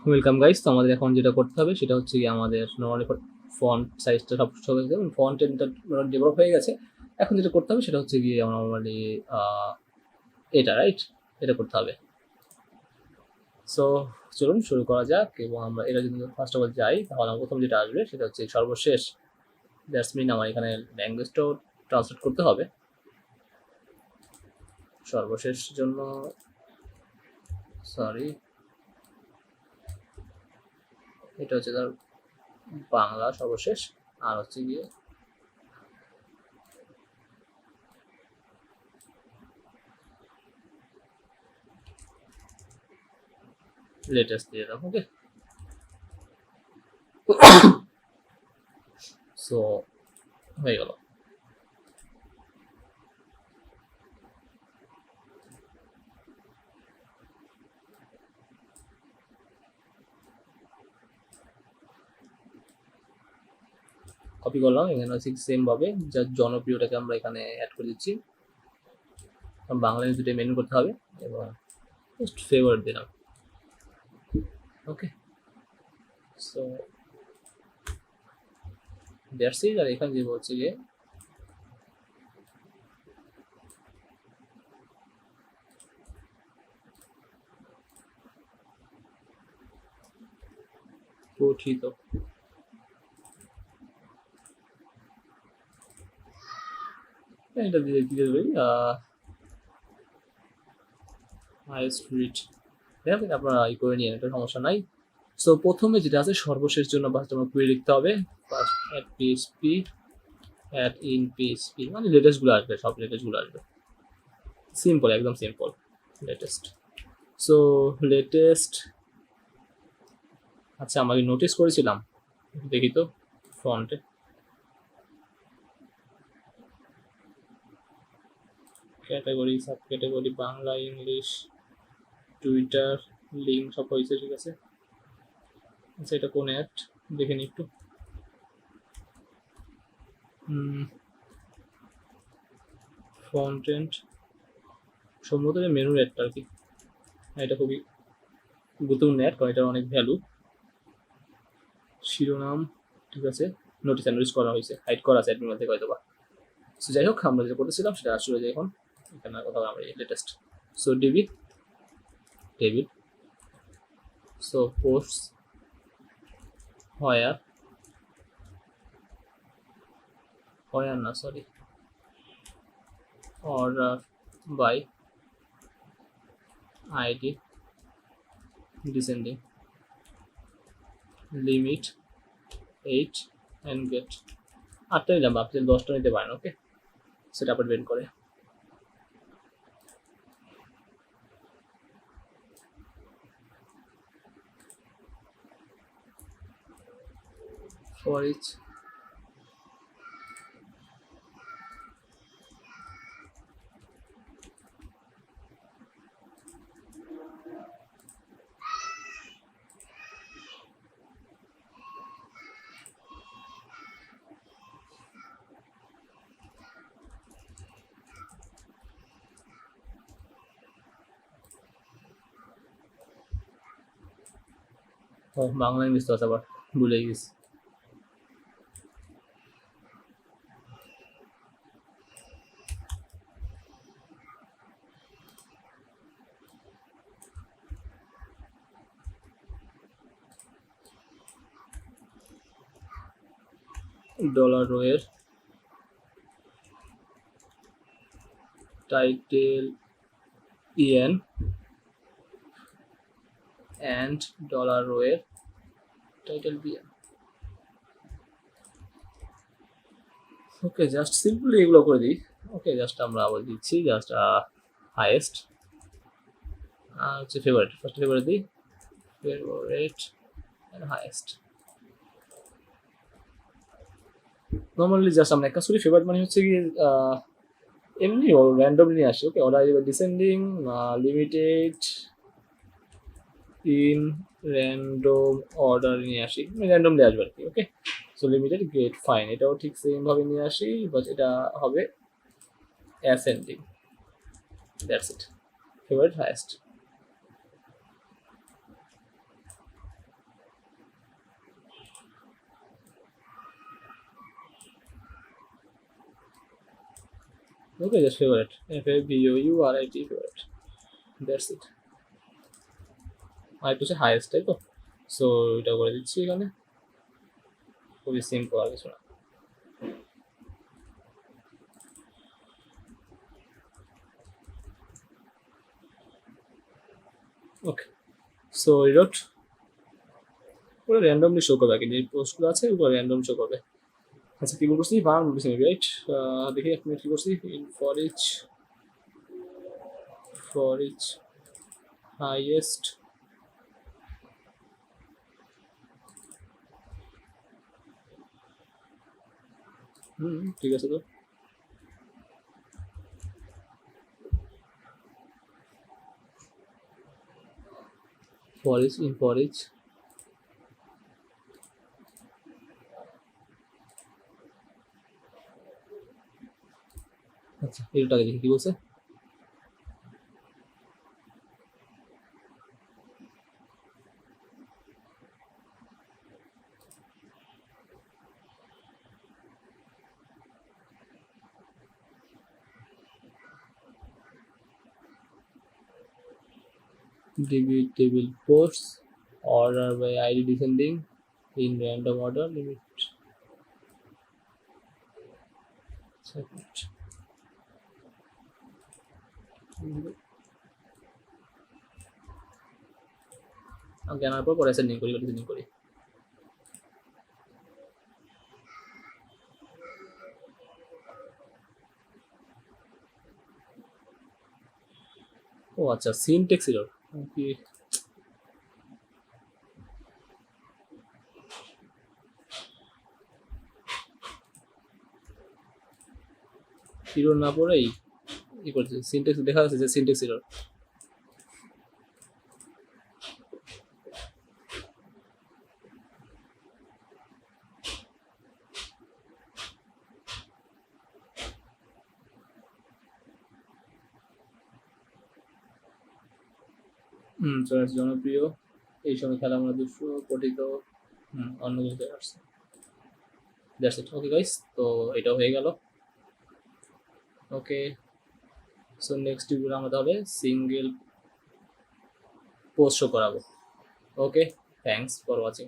Welcome guys. তো আমাদের এখন যেটা করতে হবে সেটা হচ্ছে কি আমাদের নর্মালি ফন্ট সাইজটা সব এবং ফন্ট এন্ডটা ডেভেলপ হয়ে গেছে। এখন যেটা করতে হবে সেটা হচ্ছে গিয়ে আমরা নর্মালি এটা রাইট এটা করতে হবে। সো চলুন শুরু করা যাক। এবং আমরা এটা যদি ফার্স্ট অফ অল যাই তাহলে আমার প্রথম যেটা আসবে সেটা হচ্ছে সর্বশেষ। দ্যাটস মিন আমার এখানে ল্যাঙ্গুয়েজটাও ট্রান্সলেট করতে হবে। সর্বশেষ জন্য সরি, এটা হচ্ছে তার বাংলা সর্বশেষ। আর হচ্ছে গিয়ে লেটেস্ট দিয়ে দাও। ওকে, সো হয়ে গেল। কপি করলাম, এখানে ঠিক সেম ভাবে যার জনপ্রিয়টাকে আমরা এখানে অ্যাড করে দিচ্ছি। বাংলায় দুটো মেনু করতে হবে এবং জাস্ট ফেভার দিলাম। ওকে, সো দ্যাটস ইট। আর এখানে যে বলছে যে পঠিত, এটা দিয়ে দিয়ে দেবে হাইস্ট রিচ। দেখেন আপনারা ই করে নিয়ে, এটা সমস্যা নাই। সো প্রথমে যেটা আছে সর্বশেষ জন্য বাস তোমার কুয়েরি লিখতে হবে। First at PHP at in PHP, মানে লেটেস্ট গুলো আসবে, সব লেটেস্ট গুলো আসবে। সিম্পল, একদম সিম্পল লেটেস্ট। সো লেটেস্ট, আচ্ছা আমি নোটিস করেছিলাম, দেখি তো ফন্টে category sub category Bangla English Twitter link সব হয়েছে, ঠিক আছে। আচ্ছা এটা কোন অ্যাড দেখে নি একটু। ফন্টেন্ট সম্ভবত মেনুর অ্যাডটা আর কি। এটা খুবই গুরুত্বপূর্ণ অ্যাড, কারণ এটার অনেক ভ্যালু। শিরোনাম ঠিক আছে, নোটিস অ্যানোটিস করা হয়েছে, হাইড করা আছে অ্যাডমিন মধ্যে হয়তো বা। সো যাই হোক, আমরা যেটা করতেছিলাম সেটা আসলে যে এখন এখানে কথা আমরা latest. So debit debit, so post where where না sorry, order by ID descending limit 8 and get 8টা নিলাম, আপনি 10টা নিতে পারেন। ওকে, সেটা আবার বের করে for each বাংলা ইংলিশ তো আছে, আবার ভুলে গেছি। ডলার রো এর title EN and dollar row এর title BN. Okay, just simply এগুলো করে দিই। ওকে, জাস্ট আমরা আবার দিচ্ছি জাস্ট হাইয়েস্ট হচ্ছে ফেভারিট, ফার্স্ট ফেভারিট দিই, favourite and highest. Normally just আমরা একটা করি, ফেভারিট মানে হচ্ছে কি এমনি র্যান্ডমলি নিয়ে আসি। ওকে, অর্ডার এবার descending limited in random order নিয়ে আসি, র্যান্ডমলি আসবে আর কি। ওকে, সো লিমিটেড গেট ফাইন, এটাও ঠিক সেম ভাবে নিয়ে আসি, বাট এটা হবে ascending. That's it, favourite highest. Okay, just favorite. FAVOURIT favorite. That's it. আর একটু হচ্ছে হাইয়েস্ট, তাই তো? সো এটা করে দিচ্ছি এখানে, খুবই সিম্পল আর কিছু না। ওকে, সো রিডট ওরা র্যান্ডমলি শো করবে, আগে যে পোস্টগুলো আছে ওগুলো র্যান্ডম শো করবে। আচ্ছা কি করছি, বার বলছি রাইট। দেখি এক মিনিট কি করছি, ইন ফর ইচ হাইয়েস্ট ঠিক আছে তো। ফর ইচ আচ্ছা এটাকে দেখি কি বলছে। DB table posts order by ID descending in random order limit second. জানার পর পরে সেন্ডিং করি। ও আচ্ছা, সিনটেক্স এরর কি? এরর না পড়েই ই করছে, সিনটেক্স দেখা যাচ্ছে যে সিনটেক্স এরর। চয়েস জনপ্রিয়, এই সময় খেলা আমরা দুশো পঠিত অন্য কিছু আসছে। That's it. ওকে গাইস, তো এটাও হয়ে গেল। ওকে, সো নেক্সট ভিডিও আমরা তাহলে সিঙ্গেল পোস্ট শো করাবো। ওকে, থ্যাংকস ফর ওয়াচিং।